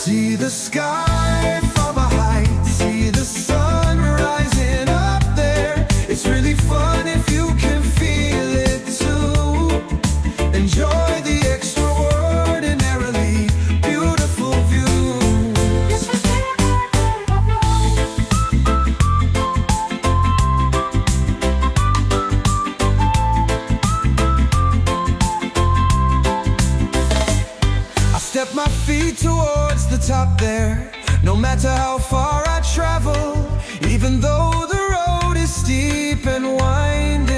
See the sky from a height, see the sun rising up there. It's really fun if you can feel it too. Enjoy the extraordinarily beautiful views. I step my feet towards the top there, no matter how far I travel, even though the road is steep and winding.